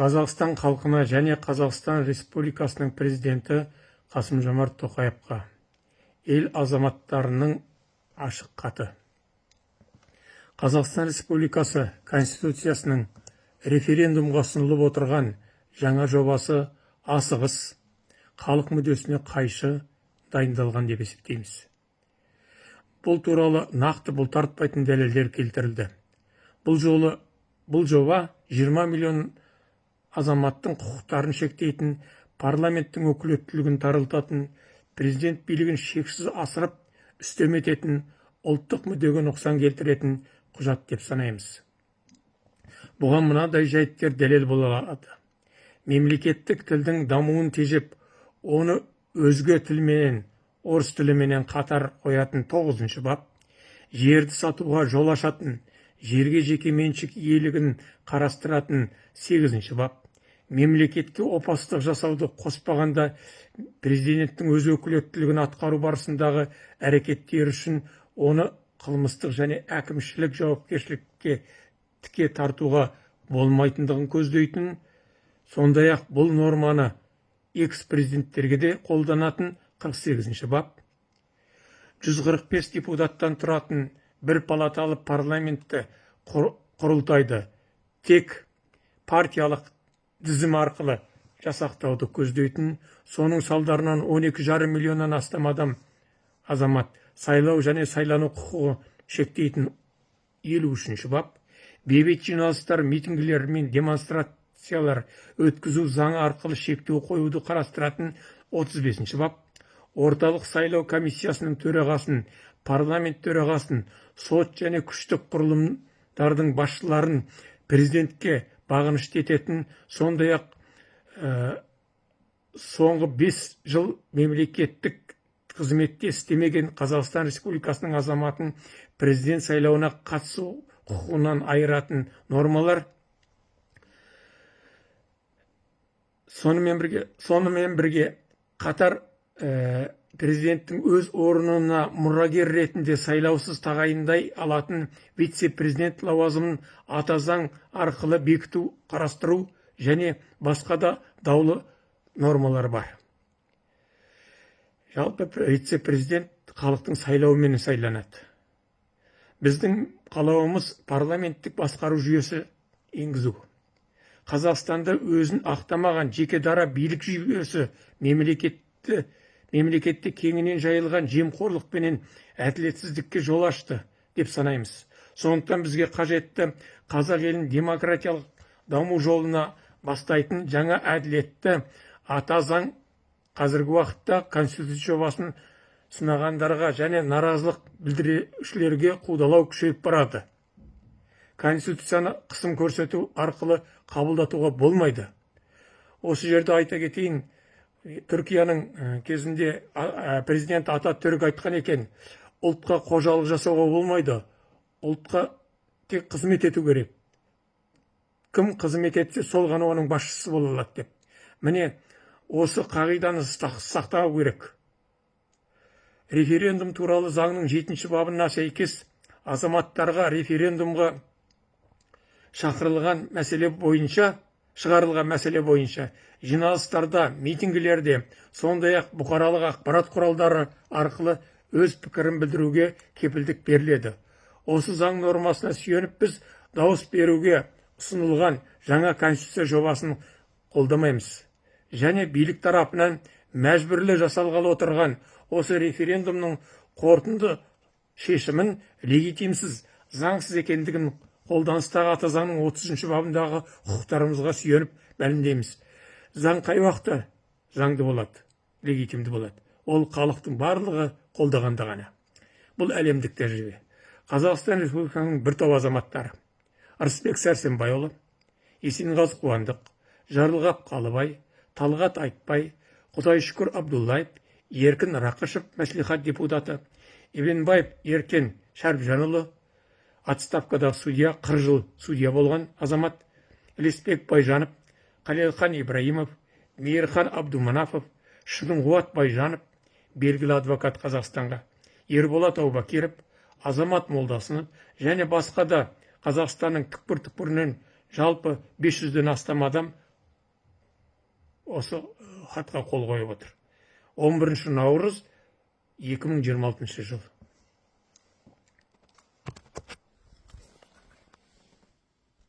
Қазақстан халқына және Қазақстан Республикасының президенті Қасым-Жомарт Тоқаевқа ел азаматтарының ашық хаты. Қазақстан Республикасы Конституциясының референдумға ұсынылып отырған жаңа жобасы асығыс, халық мүддесіне қайшы дайындалған деп есептейміз. Бұл туралы нақты бұлтартпайтын дәлелдер келтірілді. Бұл жоба 20 миллион азаматтың құқықтарын шектейтін, парламенттің өкілеттілігін тарылтатын, президент билігін шексіз асырып үстем ететін, ұлттық мүддеге нұқсан келтіретін құжат деп санаймыз. Бұған мынадай жайттер дәлел бола алады. Мемлекеттік тілдің дамуын тежеп, оны өзге тілменен, орыс тіліменен қатар қоятын 9-шы бап, жерді сатуға жол ашатын, жерге жеке меншік иелігін қарастыратын 8-ші бап, мемлекетке опасыздық жасауды қоспағанда президенттің өз өкілеттілігін атқару барысындағы әрекеттері үшін оны қылмыстық және әкімшілік жауапкершілікке тіке тартуға болмайтындығын көздейтін, сондай-ақ бұл норманы экс-президенттерге де қолданатын 48-ші бап, 145 депутаттан тұратын бір палаталы парламентті құрылтайды тек партиялық тізім арқылы жасақтауды көздейтін, соның салдарынан 12,5 миллионнан астам азамат сайлау және сайлану құқығы шектейтін 53-ші бап, бейбіт жиналыстар, митингілер мен демонстрациялар өткізу заңы арқылы шектеу қоюды қарастыратын 35-ші бап, орталық сайлау комиссиясының төрағасын, парламент төрағасын, сот және күштік құрылымдардың басшыларын президентке бағынышты ететін, сондай-ақ соңғы 5 жыл мемлекеттік қызметте істемеген Қазақстан Республикасының азаматын президент сайлауына қатысу құқығынан айыратын нормалар. Сонымен бірге қатар президенттің өз орнына мұрагер ретінде сайлаусыз тағайындай алатын вице-президент лауазымын ата заң арқылы бекіту қарастыру және басқа да даулы нормалар бар. Жалпы вице-президент халықтың сайлауымен сайланады. Біздің қалауымыз парламенттік басқару жүйесі енгізу. Қазақстанда өзін ақтамаған жеке дара билік жүйесі мемлекетте кеңінен жайылған жемқорлық пенен әділетсіздікке жол ашты деп санаймыз. Сондықтан бізге қажетті қазақ елін демократиялық даму жолына бастайтын жаңа әділетті ата заң қазіргі уақытта Конституция жобасын сынағандарға және наразылық білдірушілерге қудалау күшейіп барады. Конституцияны қысым көрсету арқылы қабылдатуға болмайды. Осы жерде айта кетейін, Түркияның кезінде президент Ататүрік айтқан екен, ұлтқа қожалық жасауға болмайды, ұлтқа тек қызмет ету керек. Кім қызмет етсе, сол ғана оның басшысы бола алады деп. Міне, осы қағиданы сақтау керек. Референдум туралы заңның 7-ші бабына сәйкес азаматтарға референдумға шығарылған мәселе бойынша жиналыстарда, митингілерде, сондай-ақ бұқаралық ақпарат құралдары арқылы өз пікірін білдіруге кепілдік беріледі. Осы заң нормасына сүйеніп біз дауыс беруге ұсынылған жаңа конституция жобасын қолдамаймыз. Және билік тарапынан мәжбүрлі жасалғалы отырған осы референдумның қорытынды шешімін легитимсіз, заңсыз екендігін қолданыстағы ата заңның 30-ші бабындағы құқықтарымызға сүйеніп мәлімдейміз. Заң қай уақытта заңды болады, легитимді болады. Ол халықтың барлығы қолдағанда ғана. Бұл әлемдік тәжірибе. Қазақстан Республикасының бір топ азаматтары: Рысбек Сәрсенбайұлы, Есенғазы Қуандық, Жарылғап Қалыбай, Талғат Айтбай, Құдайшүкір Абдуллаев, Еркін Рақышев, мәслихат депутаты, Ибенбаев Еркен Шәріпжанұлы, отставкадағы судья, 40 жыл судья болған азамат, Леспек Байжанов, Қалелхан Ибраимов, Мейірхан Абдуманафов, Шынғуат Байжанов, белгілі адвокат Қазақстанға, Ерболат Аубакиров, Азамат Молдасынов және басқа да Қазақстанның түкпір-түкпірінен жалпы 500-ден астам адам осы хатқа қол қойып отыр. 11 наурыз 2026 жыл.